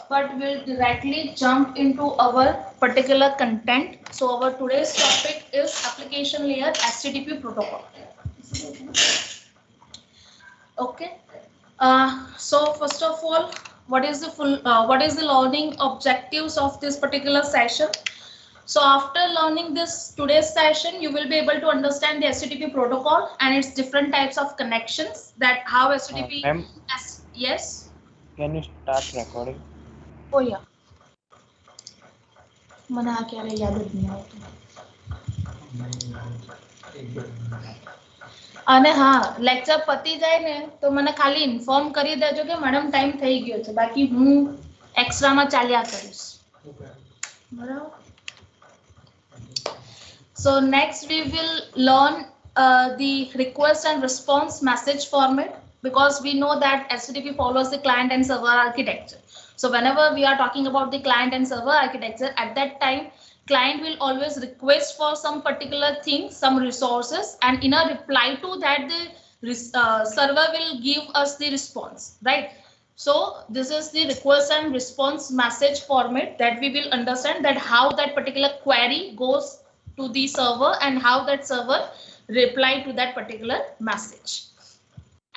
but we'll directly jump into our particular content. So our today's topic is application layer HTTP protocol. Okay. So first of all, what is the learning objectives of this particular session? So after learning this today's session, you will be able to understand the HTTP protocol and its different types of connections, that how HTTP. Ma'am, Yes. can you start recording? Oh yeah. મને આ ક્યારે યાદ જ નહીં આવતું. અને હા, lecture પતી જાય ને તો મને ખાલી ઇન્ફોર્મ કરી દેજો કે મેડમ ટાઈમ થઈ ગયો છે, બાકી હું એક્સ્ટ્રામાં ચાલ્યા કરીશ. બરાબર. So next we will learn the request and response message format, because we know that HTTP follows the client and server architecture. So whenever we are talking about the client and server architecture, at that time client will always request for some particular thing, some resources, and in a reply to that the server will give us the response, right? So this is the request and response message format that we will understand, that how that particular query goes to the server and how that server reply to that particular message.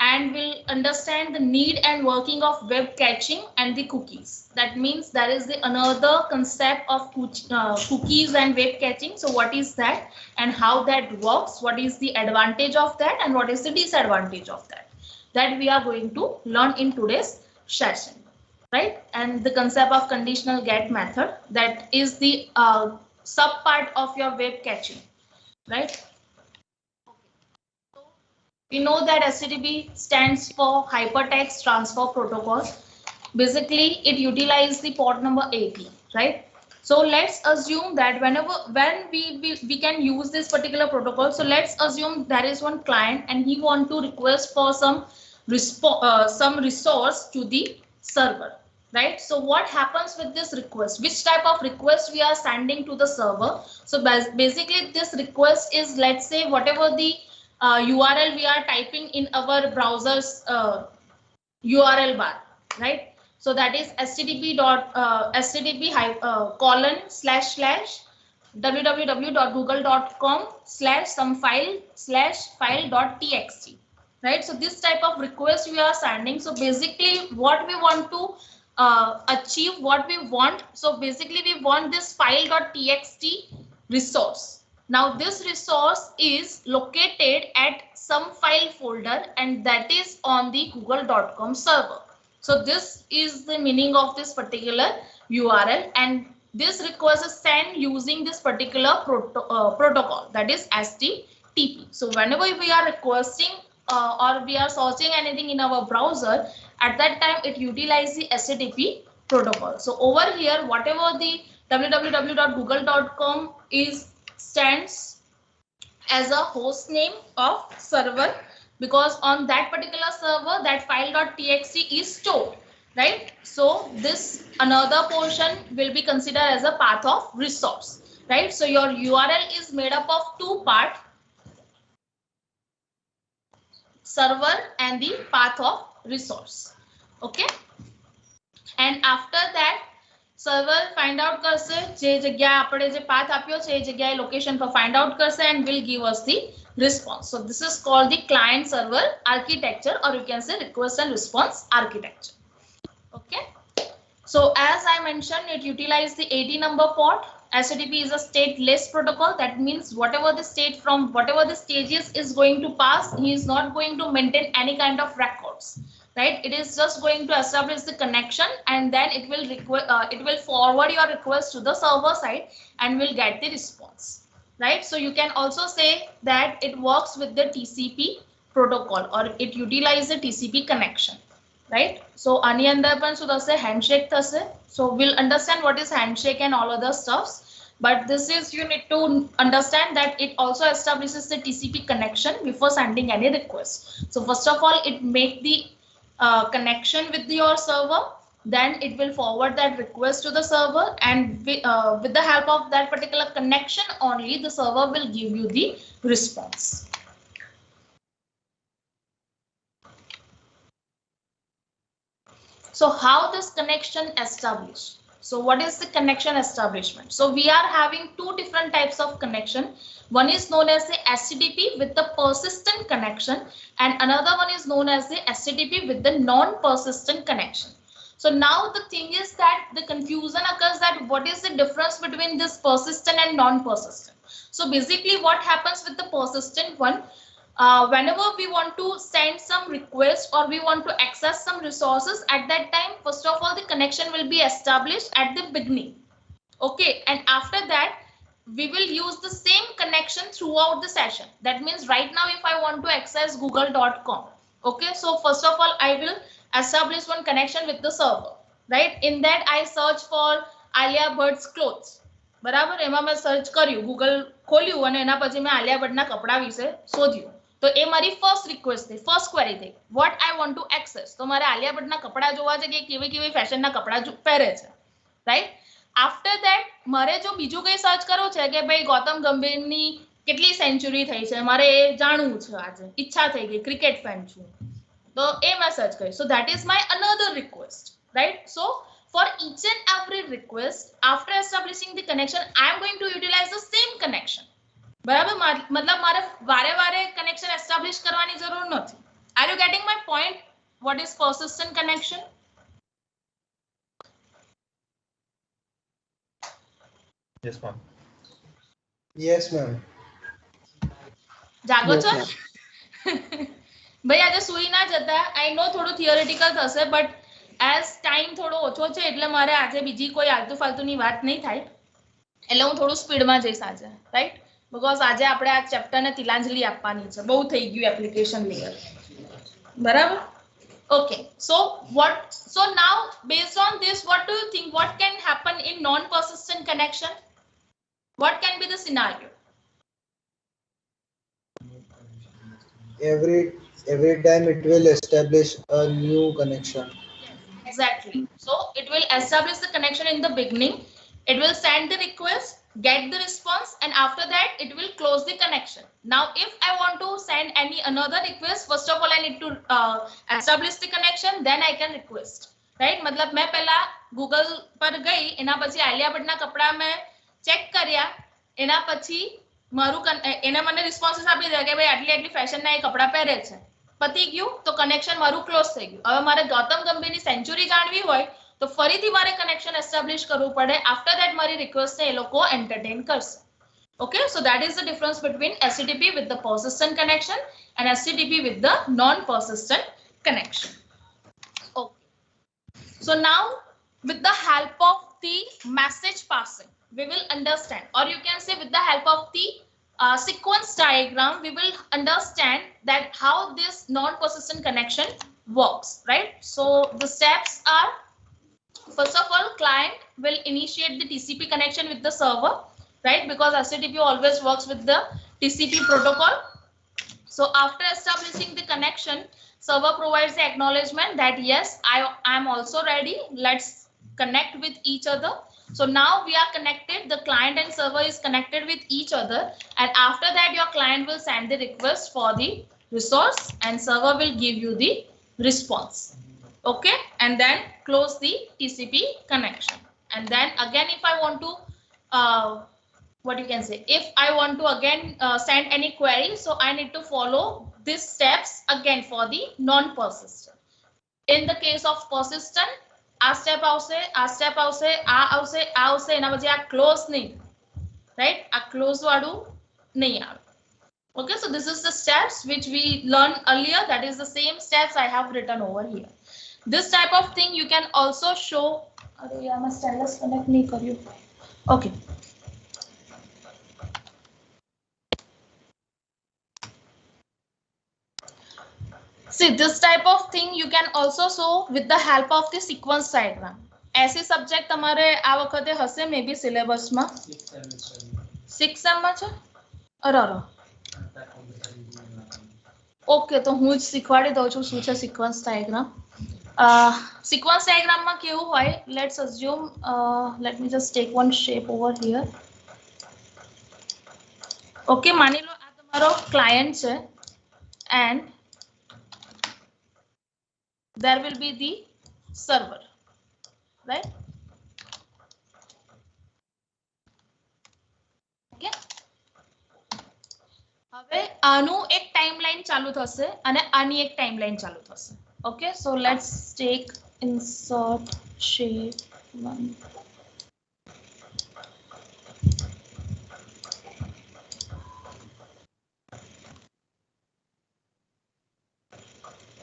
And we'll understand the need and working of web caching and the cookies. That means there is the another concept of cookies and web caching. So what is that and how that works? What is the advantage of that and what is the disadvantage of that? That we are going to learn in today's session, right? And the concept of conditional get method, that is the sub part of your web caching, right? We know that HTTP stands for Hypertext Transfer Protocol. Basically, it utilizes the port number 80, right? So let's assume that when we can use this particular protocol. So let's assume there is one client and he want to request for some resource to the server, right? So what happens with this request? Which type of request we are sending to the server? So basically, this request is, let's say, whatever the URL we are typing in our browser's URL bar, right? So that is http://www.google.com/some/file.txt, right? So this type of request we are sending. So basically what we want to achieve, what we want, so basically we want this file.txt resource. Now this resource is located at some file folder and that is on the google.com server. So this is the meaning of this particular URL, and this request is sent using this particular protocol, that is HTTP. So whenever we are requesting or we are searching anything in our browser, at that time it utilizes the HTTP protocol. So over here, whatever the www.google.com is stands as a host name of server, because on that particular server that file.txt is stored, right? So this another portion will be considered as a path of resource, right? So your URL is made up of two parts, server and the path of resource. Okay, and after that server find out करશે જે જગ્યા આપણે જે path આપ્યો છે એ જગ્યાએ location પર find out કરશે and will give us the response. So this is called the client server architecture, or you can say request and response architecture. Okay, so as I mentioned, it utilizes the 80 number port. HTTP is a stateless protocol. That means whatever the state from whatever the stages is going to pass, he is not going to maintain any kind of records, right? It is just going to establish the connection and then it will forward your request to the server side and will get the response, right? So you can also say that it works with the TCP protocol, or it utilizes the TCP connection, right? So આની અંદર પણ શું થશે? handshake થશે. So we'll understand what is handshake and all other stuffs, but this is, you need to understand that it also establishes the TCP connection before sending any request. So first of all, it make the connection with your server, then it will forward that request to the server, and with the help of that particular connection only, the server will give you the response. So how this connection established? So what is the connection establishment? So we are having two different types of connection. One is known as the SCTP with the persistent connection, and another one is known as the SCTP with the non-persistent connection. So now the thing is that the confusion occurs that what is the difference between this persistent and non-persistent. So basically what happens with the persistent one, whenever we want to send some request or we want to access some resources, at that time, first of all, the connection will be established at the beginning. Okay, and after that, we will use the same connection throughout the session. That means right now, if I want to access google.com, okay, so first of all, I will establish one connection with the server, right? In that, I search for Alia Bhatt's clothes. બરાબર, એમાં મેં search કર્યું, Google ખોલ્યું અને એના પછી મેં આલિયા ભટ્ટના કપડા વિશે શોધ્યું. તો એ મારી ફર્સ્ટ રિક્વેસ્ટ થઈ, ફર્સ્ટ ક્વેરી થઈ, what I want to access. તો મારે આલિયા ભટ્ટના કપડા જોવા છે કે કેવી કેવી ફેશનના કપડા પહેરે છે, રાઈટ? આફ્ટર ધેટ મારે જો બીજું કંઈ સર્ચ કરવું છે કે ભાઈ ગૌતમ ગંભીરની કેટલી સેન્ચુરી થઈ છે, મારે એ જાણવું છે, આજે ઈચ્છા થઈ ગઈ, ક્રિકેટ ફેન છું, તો એ મેં સર્ચ કરી. So that is my another request, right? So for each and every request, after establishing the connection, I am going to utilize the same connection. બરાબર, મતલબ મારે વારે વારે connection establish કરવાની જરૂર નથી. Are you getting my point? What is persistent connection? Yes, ma'am. Yes, ma'am. જાગો છો? ભાઈ આજે સુઈ ના જતા. I know થોડું theoretical થશે, but as time થોડો ઓછો છે એટલે મારે આજે બીજી કોઈ આલતુ ફાલતુની વાત નહીં થાય, એટલે હું થોડું સ્પીડમાં જઈશ આજે, રાઈટ? બીકોઝ આજે આપણે આ ચેપ્ટરને તિલાંજલિ આપવાની છે, બહુ થઈ ગયું એપ્લિકેશન લેયર, બરાબર? Okay, so now based on this, what do you think, what can happen in non persistent connection? What can be the scenario? Every time it will establish a new connection. Exactly. So it will establish the connection in the beginning. It will send the request, get the response, and after that it will close the connection. Now, if I want to send another request, first of all I need to establish the connection, then I can request. Right? मतलब मैं पहला Google पर गई, एना પછી આલિયા ભટ્ટના કપડા मैं check કર્યા, એના પછી મારું એને મને રિસ્પોન્સ આપી દે કે ભાઈ આટલી આટલી ફેશનના એ કપડા પહેરે છે, પતી ગયું, તો કનેક્શન મારું ક્લોઝ થઈ ગયું. હવે મારે ગૌતમ ગંભીરની સેન્ચુરી જાણવી હોય તો ફરીથી મારે કનેક્શન એસ્ટાબ્લિશ કરવું પડે. આફ્ટર ધેટ મારી રિક્વેસ્ટને એ લોકો એન્ટરટેન કરશે. Okay, so that is the difference between SCTP with the persistent connection and SCTP with the non-persistent connection. Okay, so now with the help of the message passing, we will understand, or you can say with the help of the sequence diagram, we will understand that how this non-persistent connection works, right? So the steps are, first of all, client will initiate the TCP connection with the server, right? Because SCTP always works with the TCP protocol. So after establishing the connection, server provides the acknowledgement that yes, I am also ready. Let's connect with each other. So now we are connected, the client and server is connected with each other, and after that your client will send the request for the resource and server will give you the response. Okay, and then close the TCP connection. And then again, if I want to what you can say, if I want to again send any query, so I need to follow these steps again for the non-persistent. In the case of persistent, આ step આવશે, આ step આવશે, આ આવશે, આ આવશે, એના પછી આ ક્લોઝ નહીં, રાઈટ? આ ક્લોઝ વાળું નહીં આવે. Okay, so this is the steps which we learned earlier. That is the same steps I have written over here. This type of thing you can also show. अरे यार मैं stylus connect नहीं करी. Okay. See, this type of thing you can also show with the help of the sequence diagram. ऐसे subject તમારે આ વખતે હશે મે બી સિલેબસમાં 6 સેમ માં છે. અરે ઓકે, તો હું જ શીખવાડી દઉં છું શું છે સિક્વન્સ ડાયાગ્રામ. સિક્વન્સ ડાયાગ્રામમાં કેવું હોય, let's assume, let me just tech one shape over here. Okay, માની લો આ તમારો ક્લાયન્ટ છે and there will be the server, right? Okay, હવે આનું એક ટાઈમલાઈન ચાલુ થશે અને આની એક ટાઈમલાઈન ચાલુ થશે. Okay, so let's take insert shape 1.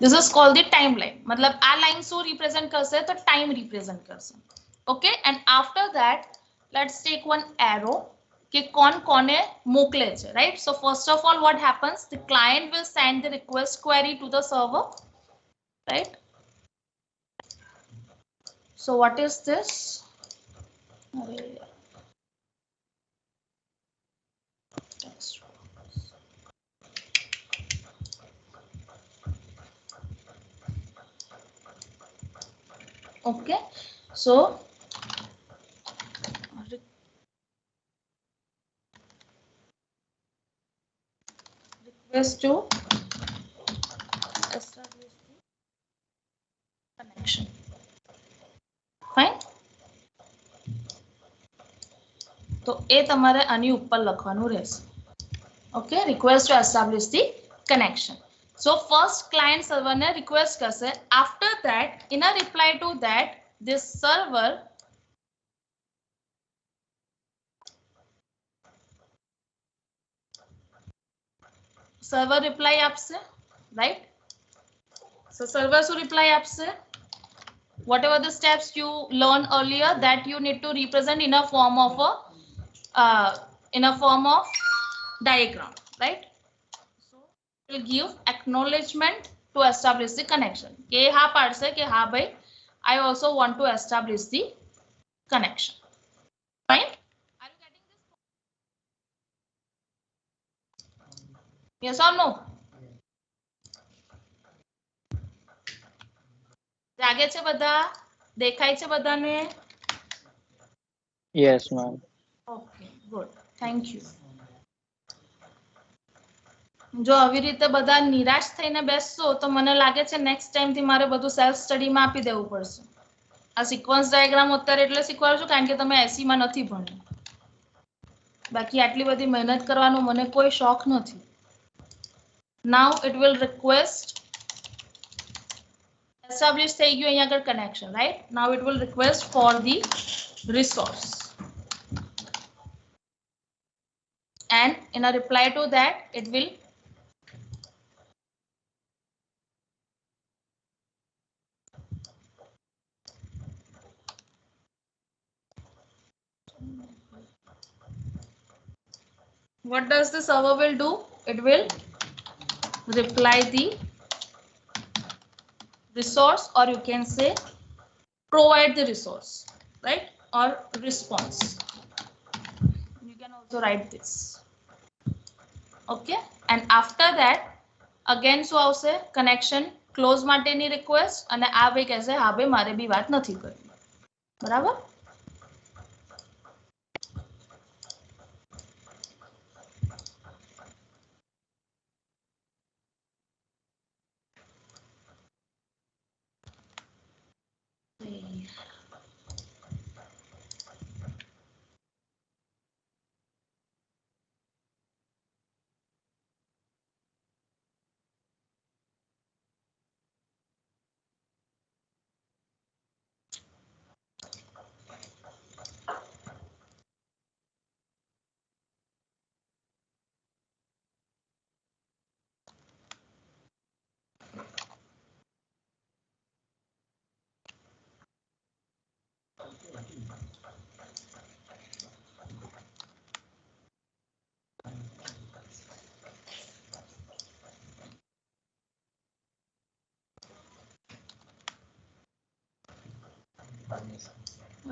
This is called the timeline. मतलब आ line शू represent करसे तो time represent करसे. Okay, and after that let's take one arrow कि कौन कोने मोकले छे, right? So first of all what happens, the client will send the request query to the server, right? So what is this? Okay, so request to establish the connection. Fine. तो ए तमारे आनी ऊपर लखवानुं रहेशे. Okay, request to establish the connection. So first client server ने request करशे. After that, in a reply to that, this server reply आपसे, right? So server should reply आपसे. Whatever the steps you learned earlier, that you need to represent in a form of diagram, right? So it will give acknowledgement to establish the connection. के हाँ पाड़से के हाँ भाई, I also want to establish the connection. Fine? Are you getting this? Yes or no? જાગે છે બધા? દેખાય છે બધાને? Yes, ma'am. Okay, good. Thank you. જો આવી રીતે બધા નિરાશ થઈને બેસશો તો મને લાગે છે નેક્સ્ટ ટાઈમ થી મારે બધું સેલ્ફ સ્ટડી માં આપી દેવું પડશે. આ સિક્વન્સ ડાયાગ્રામ અત્યારે એટલે શીખવાડું છું કારણ કે તમે 80 માં નથી ભણ્યા. બાકી આટલી બધી મહેનત કરવાનો મને કોઈ શોખ નથી. Now it will request establish થઈ ગયું અહીંયા આગળ connection, right? Now it will request for the resource. And in a reply to that, it will what does the server will do? It will reply the resource, or you can say provide the resource, right? Or response. You can also write this. Okay, and after that again શું આવશે? connection close માટેની request અને આ ભાઈ કહેશે હા ભાઈ મારે બી વાત નથી કરવી. બરાબર?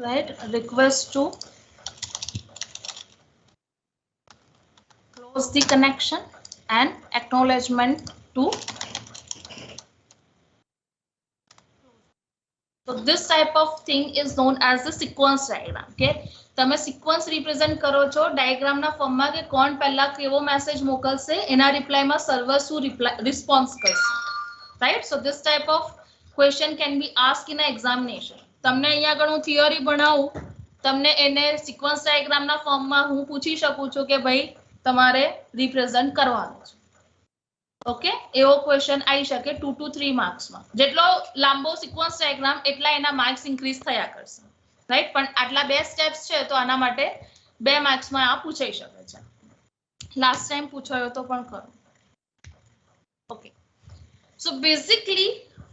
Right, request to close the connection and acknowledgement to. So this type of thing is known as the sequence diagram. Okay, તમે sequence represent કરો છો diagram ના form માં કે કોણ પહેલા કેવો message મોકલશે, એના reply માં server શું response કરશે, right? So this type of question can be asked in an examination. તમને અહીંયા આગળ હું theory ભણાવું, તમને એને sequence diagram ના form માં હું પૂછી શકું છું કે ભાઈ તમારે represent કરવાનું છે. ઓકે, એવો ક્વેશ્ચન આવી શકે 2 to 3 માર્ક્સ માં. જેટલો લાંબો સિક્વન્સ ડાયાગ્રામ એટલા એના માર્ક્સ ઇન્ક્રીઝ થયા કરશે, રાઈટ? પણ આટલા બે સ્ટેપ્સ છે તો આના માટે 2 માર્ક્સ માં આ પૂછાઈ શકે છે. લાસ્ટ ટાઈમ પૂછાયો તો પણ ખરો. Okay, so basically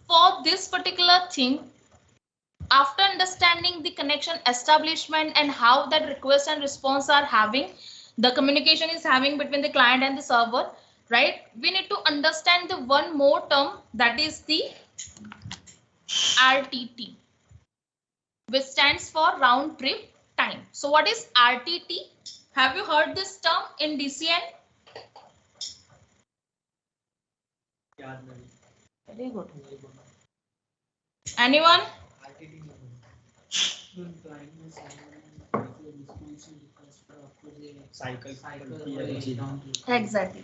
for this particular thing, after understanding the connection establishment and how that request and response are having, the communication is having between the client and the server, right? We need to understand the one more term, that is the RTT, which stands for round trip time. So what is RTT? Have you heard this term in DCN? Very good. Anyone? Exactly.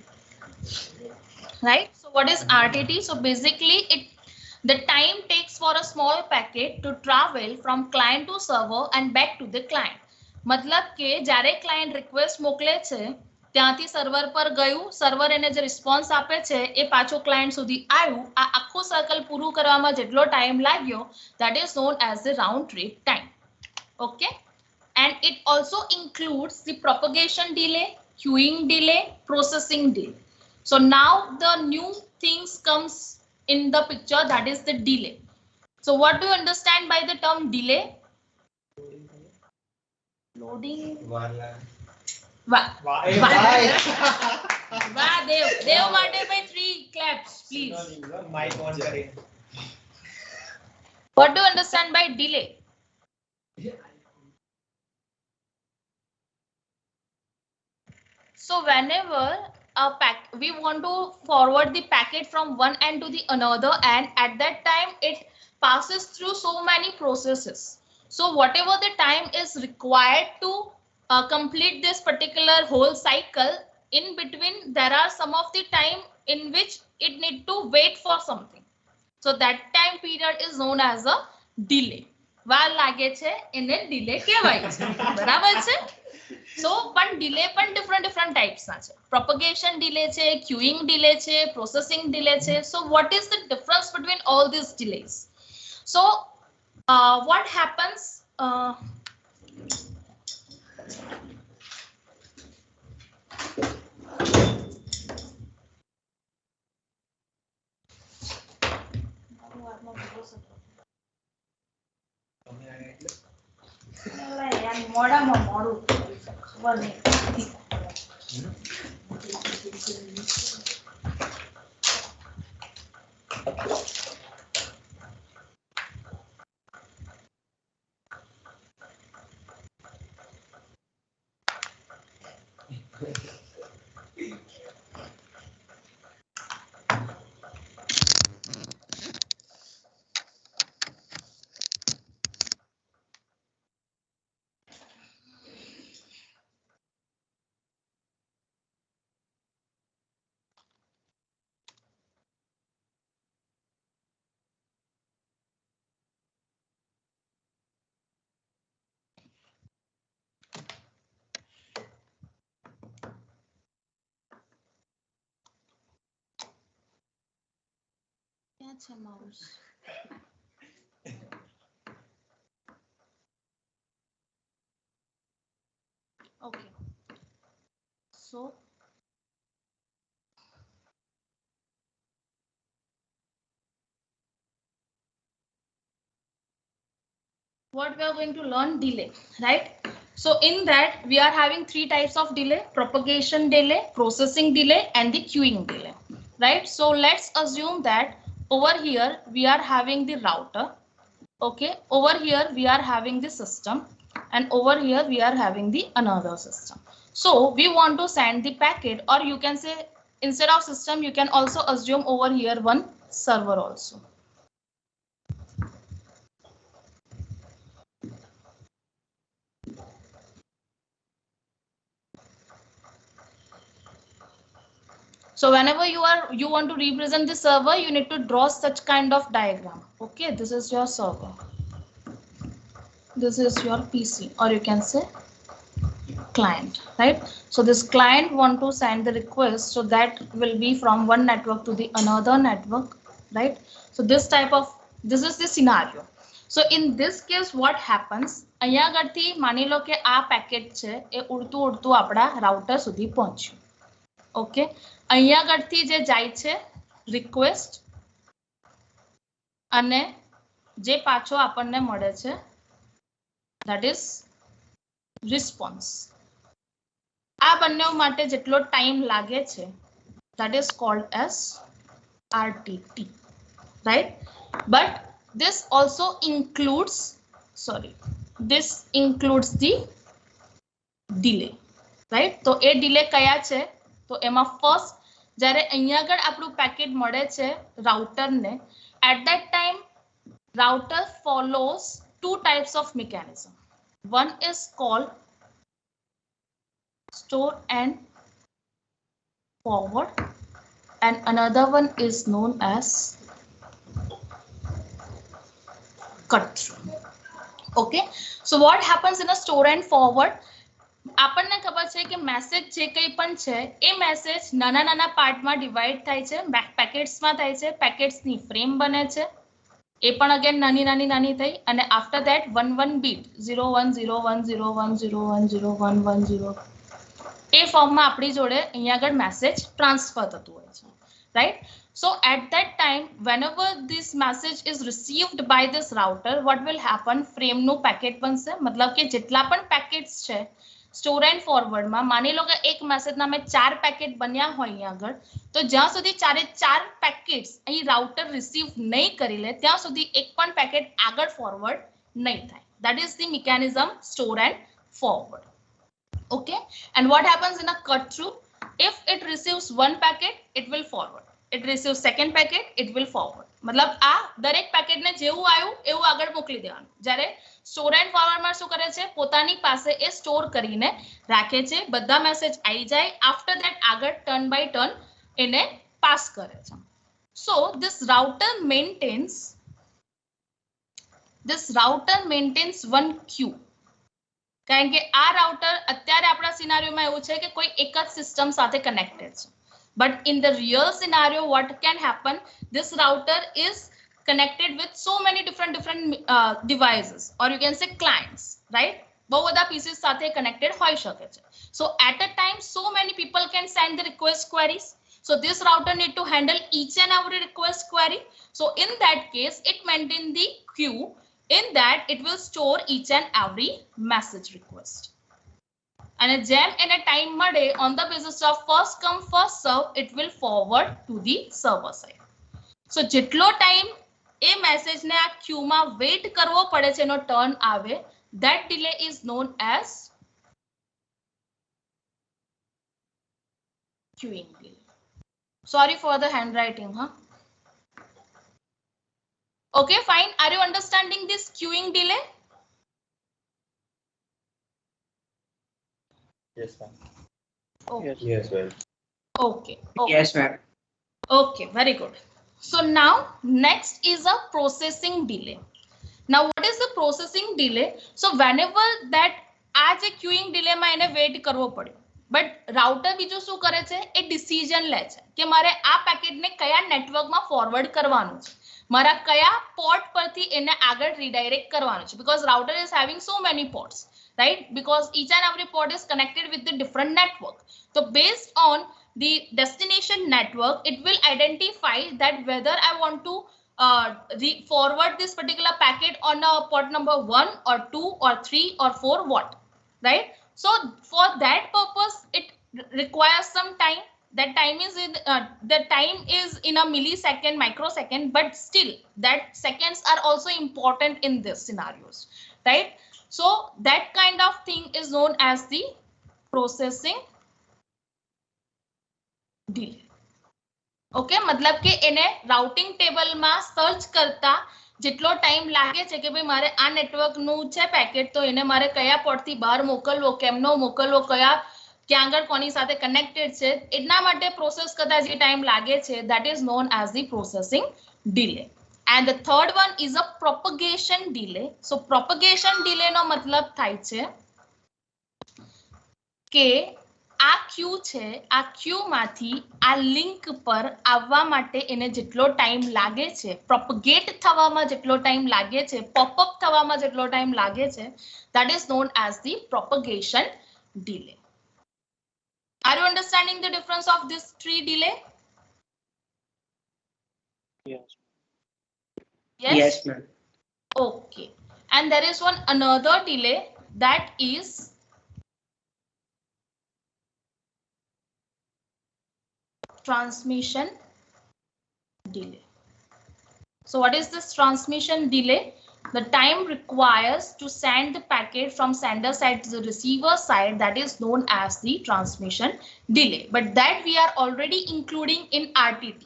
Right? So what is RTT? So basically the time takes for a small packet to travel from client to server and back to the client. मतलब કે જ્યારે client request મોકલે છે ત્યાંથી server પર ગયું, server એને જે રિસ્પોન્સ આપે છે એ પાછો ક્લાયન્ટ સુધી આવ્યું. આ આખું સર્કલ પૂરું કરવામાં જેટલો ટાઈમ લાગ્યો, that is known as the round trip time. Okay, and it also includes the propagation delay, queuing delay, processing delay. So now the new things comes in the picture, that is the delay. So what do you understand by the term delay? Loading. Dev માટે by 3 claps please. Mic on करे. What do you understand by delay? So whenever we want to forward the packet from one end to the another, and at that time it passes through so many processes. So whatever the time is required to complete this particular whole cycle, in between there are some of the time in which it need to wait for something. So that time period is known as a delay. વાર લાગે છે એને delay કહેવાય છે. બરાબર છે? So પણ delay પણ different types ના છે. Propagation delay છે, queuing delay છે, processing delay છે. So what is the difference between all these delays? So what happens, મોડામાં મોડું ખબર નહીં. ક્યાં છે mouse? Okay, so what we are going to learn, delay, right? So in that we are having 3 types of delay: propagation delay, processing delay, and the queuing delay, right? So let's assume that over here we are having the router. Okay, over here we are having the system, and over here we are having the another system. So we want to send the packet, or you can say instead of system you can also assume over here one server also. So whenever you want to represent the server, you need to draw such kind of diagram. Okay, this is your server. This is your PC, or you can say client, right? So this client want to send the request, so that will be from one network to the another network, right? So this is the scenario. So in this case, what happens? અહીંયા આગળથી માની લો કે આ packet છે એ ઉડતું ઉડતું આપણા router સુધી પહોંચ્યું. ઓકે, અહીંયા આગળથી જે જાય છે રિક્વેસ્ટ અને જે પાછો આપણને મળે છે that is response. આ બંને માટે જેટલો ટાઈમ લાગે છે that is called as RTT, right? But this also includes, this includes the delay, right? તો એ delay કયા છે? તો એમાં first જ્યારે અહીંયા આગળ આપણું પેકેટ મળે છે રાઉટરને, at that time router follows two types of mechanism. One is called store and forward, and another one is known as cut through. Okay, so what happens in a store and forward? આપણને ખબર છે કે message જે કંઈ પણ છે એ message નાના નાના પાર્ટમાં ડિવાઈડ થાય છે, પેકેટ્સમાં થાય છે, પેકેટ્સની ફ્રેમ બને છે, એ પણ અગેન નાની નાની નાની થઈ, અને આફ્ટર ધેટ 1 બીટ 0101010110 એ ફોર્મમાં આપણી જોડે અહીંયા આગળ મેસેજ ટ્રાન્સફર થતું હોય છે, right? So at that time, whenever this message is received by this router, what will happen? Frame નું પેકેટ બનશે, મતલબ કે જેટલા પણ પેકેટ્સ છે સ્ટોર એન્ડ ફોરવર્ડ માં, માની લો કે એક મેસેજના મેં 4 પેકેટ બન્યા હોય અહીંયા આગળ, તો જ્યાં સુધી ચારે 4 પેકેટ્સ અહીં રાઉટર રિસીવ નહીં કરી લે ત્યાં સુધી એક પણ પેકેટ આગળ ફોરવર્ડ નહીં થાય. That is the mechanism store and forward. Okay, and what happens in a cut through? If it receives one packet, it will forward. It receives second packet, it will forward. मतलब आ દરેક packet ને જેવું આવ્યું એવું આગળ મોકલી દેવાનું. જ્યારે સ્ટોર એન્ડ ફોરવર્ડ માં શું કરે છે? પોતાની પાસે એ સ્ટોર કરીને રાખે છે, બધા મેસેજ આવી જાય, આફ્ટર ધેટ આગળ ટર્ન બાય ટર્ન એને પાસ કરે છે. So this router maintains one queue. કારણ કે આ રાઉટર અત્યારે આપણા સિનારીઓમાં એવું છે કે કોઈ એક જ સિસ્ટમ સાથે કનેક્ટેડ છે. But in the real scenario, what can happen? This router is connected with so many different devices, or you can say clients, right? બહુ બધા pieces સાથે connected હોઈ શકે છે. So at a time, so many people can send the request queries. So this router need to handle each and every request query. So in that case, it maintains the queue. In that, it will store each and every message request. And a gem in a time મળે, on the basis of first come first serve, it will forward to the server side. So જેટલો time એ message ને આ ક્યુ માં weight કરવો પડે છે એનો turn આવે, that delay is known as queuing delay. Sorry for the handwriting, huh? Okay, fine. Are you understanding this queuing delay? Yes, ma'am. Okay. Yes, well. Okay. Okay. Yes, ma'am. Okay, very good. So now next is a processing delay. Now what is the processing delay? So whenever that આ જે queuing delay માં એને weight કરવો પડે, but router બીજું શું કરે છે? એ ડિસિઝન લે છે કે મારે આ પેકેટને કયા નેટવર્કમાં ફોરવર્ડ કરવાનું છે, મારા કયા પોર્ટ પરથી એને આગળ રીડાયરેક્ટ કરવાનું છે, because router is having so many ports, right? Because each and every port is connected with the different network. So based on the destination network, it will identify that whether I want to forward this particular packet on a port number 1 or 2 or 3 or 4, what, right? So for that purpose, it requires some time. That time is in a millisecond, microsecond, but still that seconds are also important in this scenarios, right? So that kind of thing is known as the processing delay. Okay, मतलब કે એને routing ટેબલમાં search કરતા જેટલો time લાગે છે કે ભાઈ મારે આ નેટવર્કનું છે પેકેટ, તો એને મારે કયા પોર્ટથી બહાર મોકલવો, કેમનો મોકલવો, કયા ક્યાં આગળ કોની સાથે કનેક્ટેડ છે એટલા માટે પ્રોસેસ કરતા જે ટાઈમ લાગે છે that is known as the processing delay. And the third one is a propagation delay. So propagation delay નો મતલબ થાય છે કે આ ક્યુ છે આ ક્યુ માંથી આ લિંક પર આવવા માટે એને જેટલો ટાઈમ લાગે છે પ્રોપગેટ થવામાં જેટલો ટાઈમ લાગે છે પોપઅપ થવામાં જેટલો ટાઈમ લાગે છે that is known as the propagation delay. Are you understanding the difference of this three delay? Yes. Yes, ma'am. Okay. And there is one another delay that is transmission delay. So what is this transmission delay? The time requires to send the packet from sender side to the receiver side, that is known as the transmission delay. But that we are already including in RTT.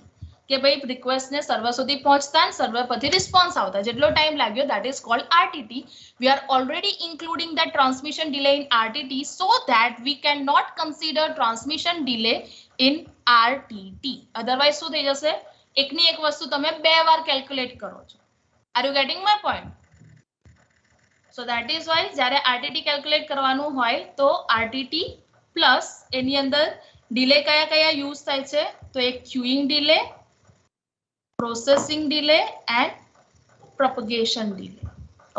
કે ભાઈ request ને server સુધી પહોંચતા server પરથી response આવતા જેટલો time लाग्यो that is called RTT. We are already including that transmission delay in RTT so that we cannot consider transmission delay in RTT. Otherwise શું થઈ જશે એકની એક વસ્તુ તમે બે વાર કેલ્ક્યુલેટ કરો છો. Are you getting my point? So that is why જ્યારે RTT કેલ્ક્યુલેટ કરવાનું હોય તો RTT પ્લસ એની અંદર ડિલે કયા કયા યુઝ થાય છે તો એક queuing delay processing delay and propagation delay.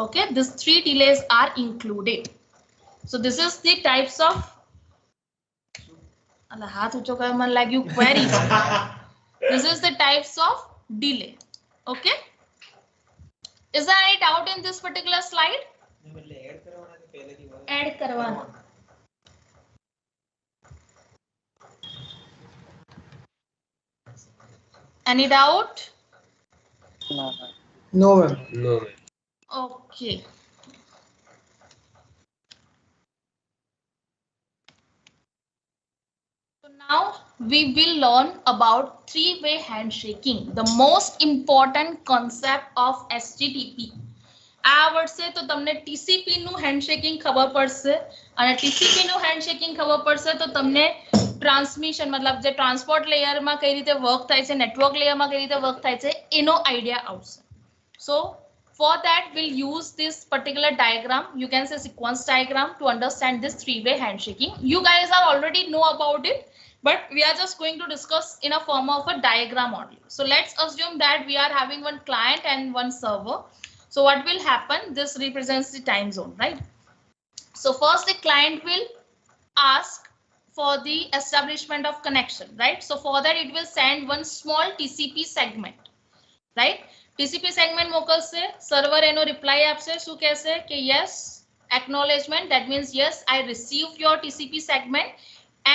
Okay, these three delays are included. So this is the types of queries. This is the types of delay. Okay, is there any doubt in this particular slide? Add करवाना. Any doubt? No. No, ma'am. No. Okay. So now we will learn about three-way handshaking, the most important concept of HTTP. આ વર્ષે તો તમને TCP નું handshaking ખબર પડશે અને TCP નું handshaking ખબર પડશે તો તમને ટ્રાન્સમિશન મતલબ જે ટ્રાન્સપોર્ટ લેયરમાં કઈ રીતે વર્ક થાય છે નેટવર્ક લેયરમાં કઈ રીતે વર્ક થાય છે એનો આઈડિયા આવશે. So for that we'll use this particular diagram, you can say sequence diagram, to understand this three-way handshaking. You guys are already know about it, but we are just going to discuss in a form of a diagram only. So let's assume that we are having one client and one server. So what will happen? This represents the time zone, right? So first the client will ask for the establishment of connection, right? So for that it will send one small TCP segment, right? TCP segment મોકલશે server એનો reply આપશે શું કહેશે કે yes acknowledgement, that means yes I received your TCP segment,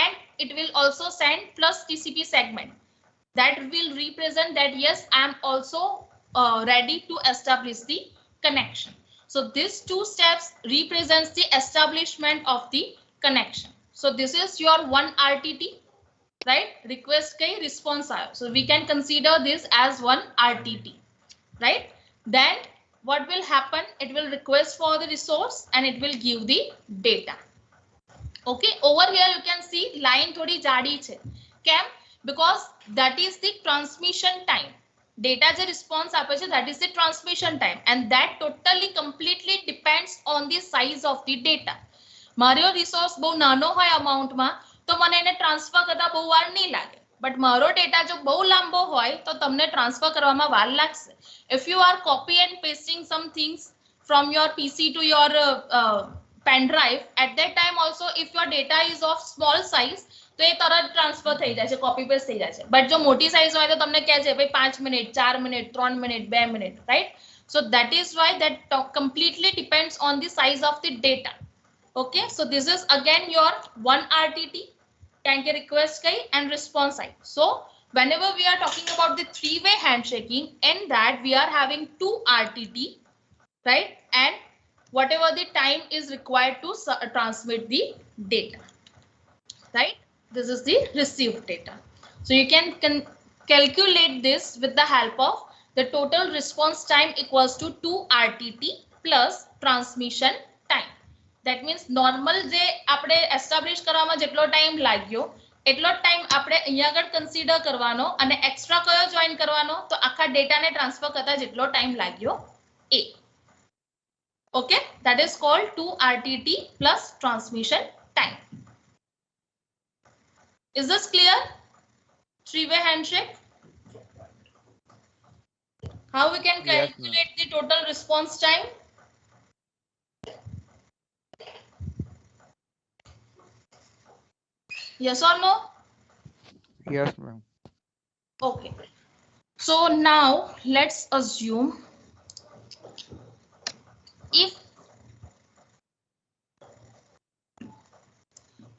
and it will also send plus TCP segment that will represent that yes I am also ready to establish the connection. So these two steps represents the establishment of the connection. So this is your one RTT, right? Request kay response aayo. So we can consider this as one RTT, right? Then what will happen? It will request for the resource and it will give the data. Okay, over here you can see line thodi jadi chhe. Keમ? Because that is the transmission time. Data je response ape છે that is the transmission time, and that totally completely depends on the size of the data. મારો resource બહુ નાનો હોય અમાઉન્ટમાં તો મને એને transfer કરતા બહુ વાર નહીં લાગે, બટ મારો ડેટા જો બહુ લાંબો હોય તો તમને ટ્રાન્સફર કરવામાં વાર લાગશે. If you are copy and pasting some things from your PC to your pen drive, at that time also if your data is of small size તો એ તરત ટ્રાન્સફર થઈ જાય છે, કોપી પેસ્ટ થઈ જાય છે. બટ જો મોટી સાઇઝ હોય તો તમને કહે છે ભાઈ 5 minute 4 minute 3 minute 2 minute, right? So that is why that completely depends on the size of the data. Okay, so this is again your one RTT, can get request kai and response side. So whenever we are talking about the three-way handshaking, in that we are having two RTT, right? And whatever the time is required to transmit the data, right? This is the received data. So you can calculate this with the help of the total response time equals to 2 RTT plus transmission time. That means normal જે આપણે establish કરવામાં જેટલો time લાગ્યો એટલો time આપણે અહીંયા આગળ consider કરવાનો અને એક્સ્ટ્રા કયો જોઈન કરવાનો તો આખા ડેટાને ટ્રાન્સફર કરતા જેટલો ટાઈમ લાગ્યો એ. Okay, that is called 2 RTT plus transmission time. Is this clear? Three-way handshake. How we can calculate the total response time? Yes or no? Yes, ma'am. Okay. So now let's assume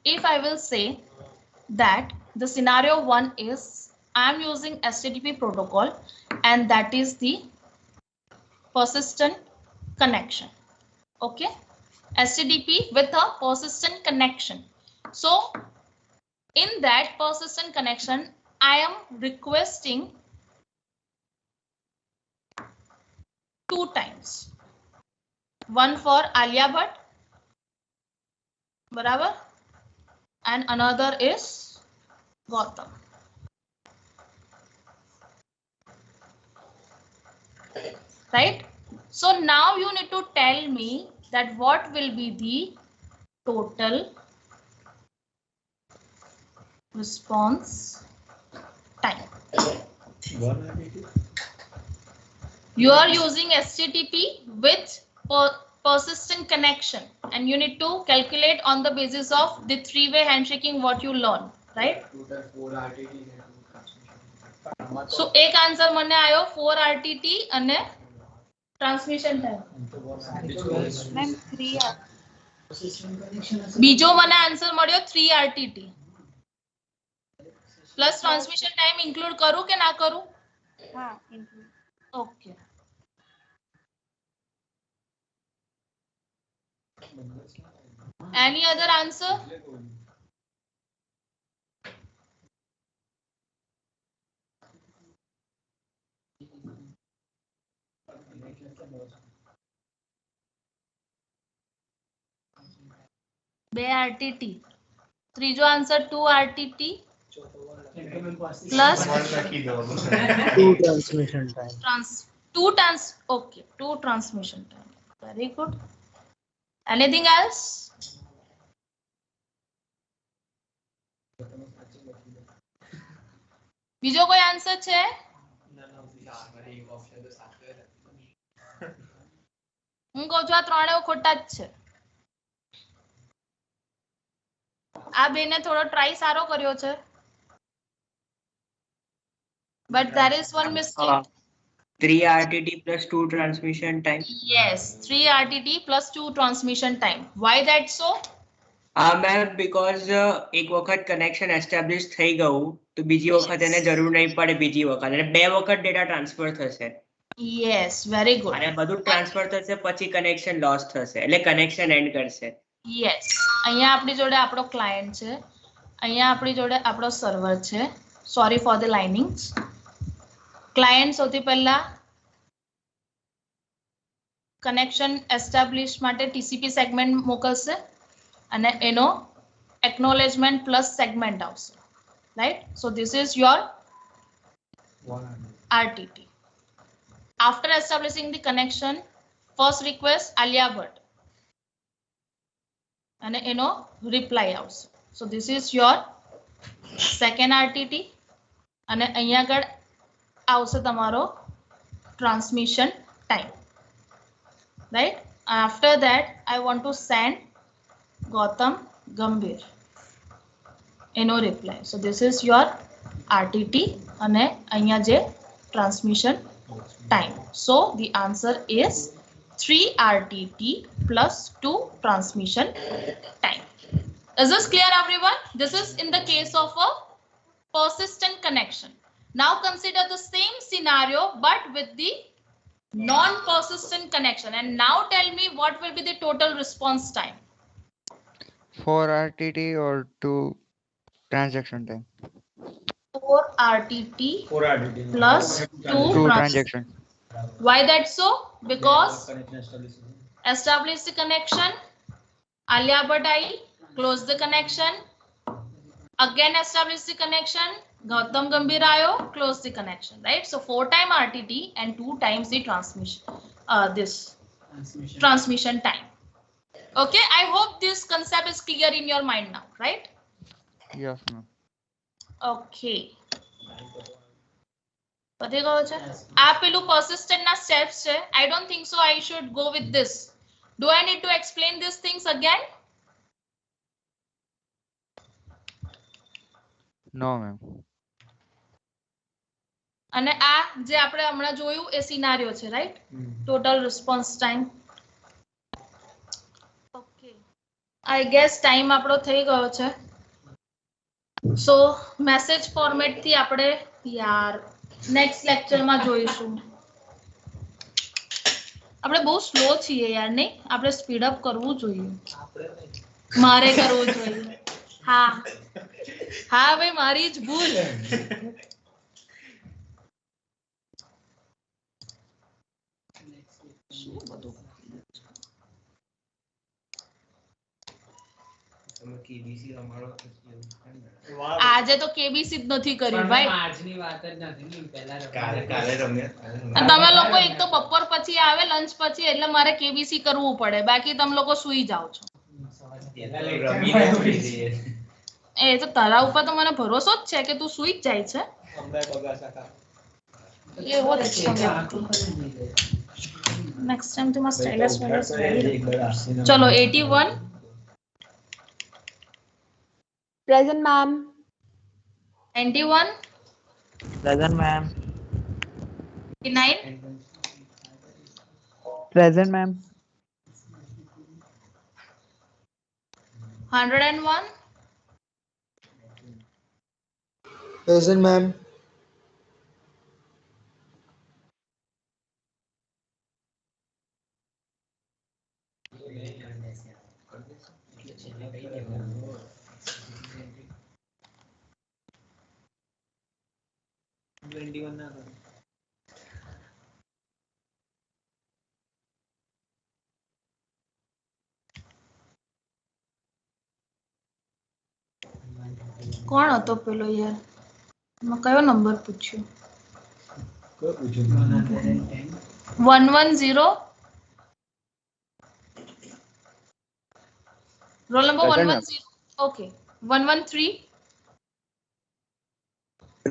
if I will say that the scenario 1 is I am using HTTP protocol and that is the persistent connection. Okay, HTTP with a persistent connection. So in that persistent connection I am requesting 2 times. One for Alia Bhatt, barabar, and another is Gautam. Right? So now you need to tell me that what will be the total response time. You are using HTTP with persistent connection and you need to calculate on the basis of the three-way handshaking what you learn, right? So एक answer મને આયો 4 RTT અને transmission time. Ma'am 3 બીજો મને answer મળ્યો 3 RTT plus transmission time include કરું કે ના કરું? હા include. Okay. Any other answer? બે RTT. ત્રીજો answer 2 RTT plus Two transmission time. okay, 2 transmission time. Very good. Anything else? બીજો કોઈ આન્સર છે? હું કહું છું આ ત્રણેય ખોટા જ છે. આ બેને થોડો ટ્રાય સારો કર્યો છે. But there is one mistake. 3 RTT plus 2 transmission time. Yes, 3 RTT plus 2 transmission time. Why that so? Ma'am because એક વખત કનેક્શન એસ્ટાબ્લિશ થઈ ગયું તો બીજી વખત એને જરૂર નહીં પડે બીજી વખત અને બે વખત ડેટા ટ્રાન્સફર થશે Yes, very good. અને બધું ટ્રાન્સફર થશે પછી કનેક્શન લોસ થશે એટલે કનેક્શન એન્ડ કરશે. Yes, અહીંયા આપણી જોડે આપણો ક્લાયન્ટ છે, અહીંયા આપણી જોડે આપણો સર્વર છે. Sorry for the linings. Client સૌથી પહેલા કનેક્શન એસ્ટાબ્લિશ માટે TCP સેગમેન્ટ મોકલશે અને એનો acknowledgement plus segment આવશે, right? So this is your RTT. After establishing the connection, first request Alia Bhatt and એનો reply આવશે. So this is your second RTT અને અહીંયા આગળ આવશે તમારો transmission time, right? After that I want to send Gautam Gambhir એનો reply. So this is your RTT અને અહીંયા જે transmission time. So the answer is 3 RTT plus 2 transmission time. Is this clear, everyone? This is in the case of a persistent connection. Now consider the same scenario but with the non-persistent connection and now tell me what will be the total response time. 4 RTT or 2 transaction time? 4 RTT 4 RTT plus 2 2 transaction. transaction. Why that so? Because establish the connection, Alia Bhatt, close the connection. Again establish the connection. Gautam Gambhir Ayo, close the connection, right? So 4 times RTT and 2 times the transmission time. Okay, I hope this concept is clear in your mind now, right? Yes, ma'am. Okay. પતી ગયો છે આ પેલું persistent ના steps છે. I don't think so I should go with this. Do I need to explain these things again? No, ma'am. અને આ જે આપણે હમણાં જોયું એ સિનારિયો છે, right? Total response time. Okay, I guess time આપણો થઈ ગયો છે. સો મેસેજ ફોર્મેટ થી આપણે યાર નેક્સ્ટ લેક્ચર માં જોઈશું. આપણે બહુ સ્લો છીએ યાર, નહીં? આપણે સ્પીડ અપ કરવું જોઈએ. મારે કરવું જોઈએ. હા હા ભાઈ, મારી જ ભૂલ. આજે તો કેબીસી જ નથી કર્યું ભાઈ. તમે લોકો એક તો બપોર પછી આવે, લંચ પછી, એટલે મારે કેબીસી કરવું પડે, બાકી તમે લોકો સુઈ જાઓ છો. એ તો તારા ઉપર તો મને ભરોસો જ છે કે તું સુઈ જ જાય છે. એવો જ છે. નેક્સ્ટ ટાઈમ તું મસ્ત સ્ટાઇલિશ વાઇલિશ. ચલો 81. Present, ma'am. 91. Present, ma'am. 89. Present, ma'am. 101. Present, ma'am. 21 ના કરો. કોણ હતો પેલો યાર? મેં કયો નંબર પૂછ્યો? 110. Roll number 110. Okay. 113.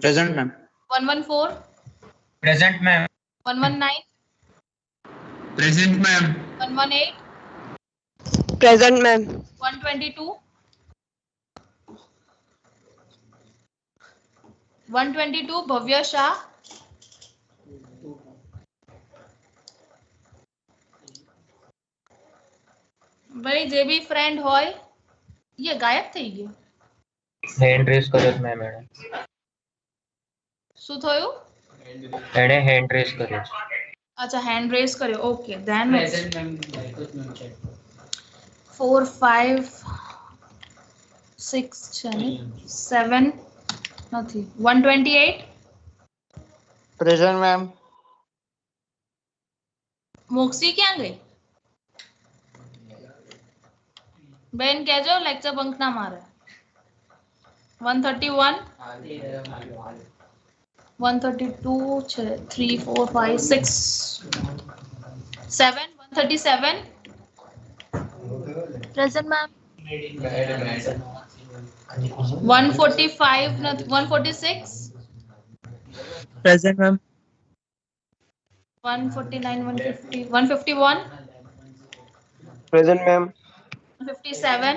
Present, ma'am. 114. Present, ma'am. 119. Present, ma'am. 118. Present, ma'am. 122. 122 ભવ્ય શાહ. ભાઈ જે બી ફ્રેન્ડ હોય ये ગાયબ થઈ ગયો. હેન્ડ રેઝ કર્યો જ મેં મેડમ. શું થયું? એણે હેન્ડ રેઝ કર્યો છે. અચ્છા, હેન્ડ રેઝ કર્યો. ઓકે, ધેન 4 5 6 છે ને 7 નથી. 128. Present, ma'am. મોક્ષી ક્યાં ગઈ? બેન કહેજો લેક્ચર બંક ના મારે. 131. 132 છે. 3 4 5 6 7. 137. Present, ma'am. 145 નથી. 146. Present, ma'am. 149 150 151. Present, ma'am. 157.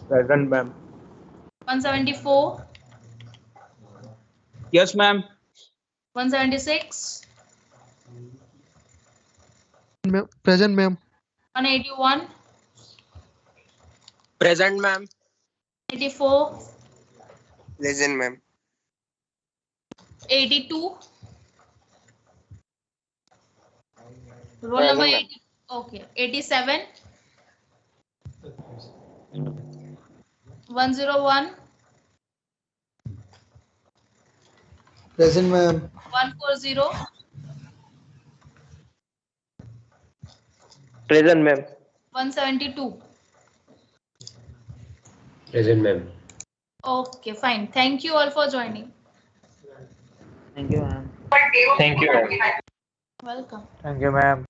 Present, ma'am. 174. Yes, ma'am. 176. Present, ma'am. 181. Present, ma'am. 84. Present, ma'am. 82. Roll number 80. Okay. 87. 101. Present, ma'am. 140. Present, ma'am. 172. Present, ma'am. Okay, fine. Thank you all for joining. Thank you, ma'am. Welcome. Thank you, ma'am.